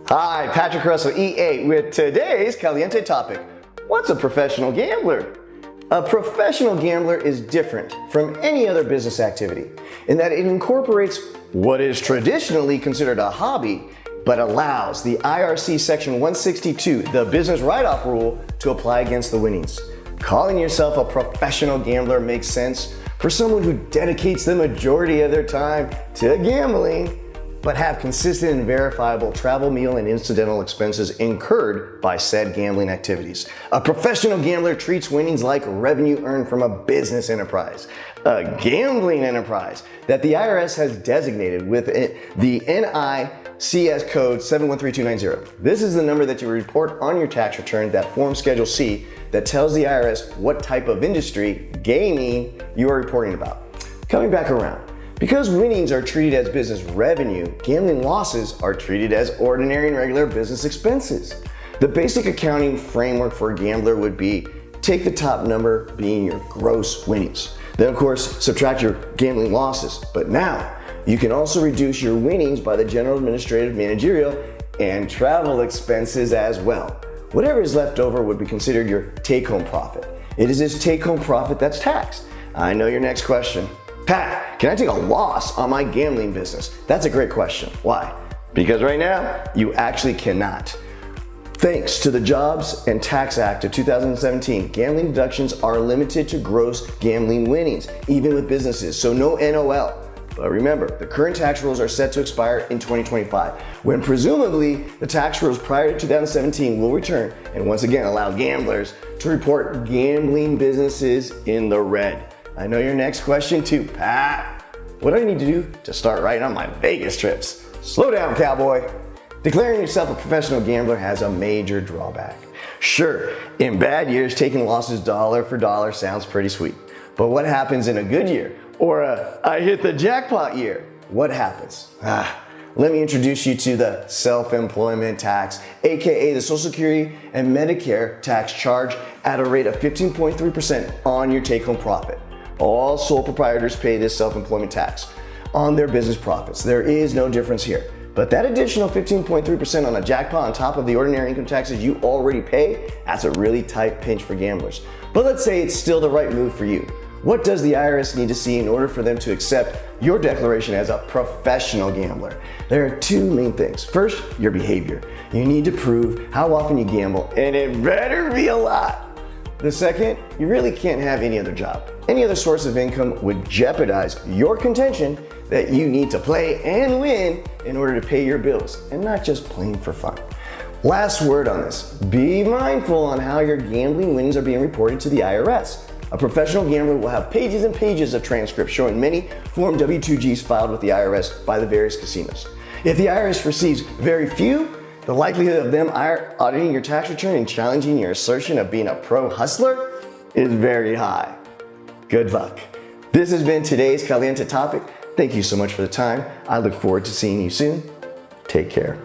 Hi, Patrick Russell, EA, with today's Caliente topic. What's a professional gambler? A professional gambler is different from any other business activity in that it incorporates what is traditionally considered a hobby, but allows the IRC Section 162, the business write-off rule, to apply against the winnings. Calling yourself a professional gambler makes sense for someone who dedicates the majority of their time to gambling, but have consistent and verifiable travel, meal, and incidental expenses incurred by said gambling activities. A professional gambler treats winnings like revenue earned from a business enterprise, a gambling enterprise that the IRS has designated with the NICS code 713290. This is the number that you report on your tax return, that Form Schedule C, that tells the IRS what type of industry, gaming, you are reporting about. Coming back around, because winnings are treated as business revenue, gambling losses are treated as ordinary and regular business expenses. The basic accounting framework for a gambler would be take the top number being your gross winnings. Then of course, subtract your gambling losses. But now, you can also reduce your winnings by the general, administrative, managerial, and travel expenses as well. Whatever is left over would be considered your take-home profit. It is this take-home profit that's taxed. I know your next question. Pat, can I take a loss on my gambling business? That's a great question. Why? Because right now, you actually cannot. Thanks to the Jobs and Tax Act of 2017, gambling deductions are limited to gross gambling winnings, even with businesses, so no NOL. But remember, the current tax rules are set to expire in 2025, when presumably the tax rules prior to 2017 will return and once again allow gamblers to report gambling businesses in the red. I know your next question too, Pat. What do I need to do to start writing on my Vegas trips? Slow down, cowboy. Declaring yourself a professional gambler has a major drawback. Sure, in bad years, taking losses dollar for dollar sounds pretty sweet. But what happens in a good year? Or a I hit the jackpot year? What happens? Let me introduce you to the self-employment tax, aka the Social Security and Medicare tax charge at a rate of 15.3% on your take-home profit. All sole proprietors pay this self-employment tax on their business profits. There is no difference here. But that additional 15.3% on a jackpot on top of the ordinary income taxes you already pay, that's a really tight pinch for gamblers. But let's say it's still the right move for you. What does the IRS need to see in order for them to accept your declaration as a professional gambler? There are two main things. First, your behavior. You need to prove how often you gamble, and it better be a lot. The second, you really can't have any other job. Any other source of income would jeopardize your contention that you need to play and win in order to pay your bills, and not just playing for fun. Last word on this, be mindful on how your gambling winnings are being reported to the IRS. A professional gambler will have pages and pages of transcripts showing many Form W-2Gs filed with the IRS by the various casinos. If the IRS receives very few, the likelihood of them auditing your tax return and challenging your assertion of being a pro hustler is very high. Good luck. This has been today's Caliente topic. Thank you so much for the time. I look forward to seeing you soon. Take care.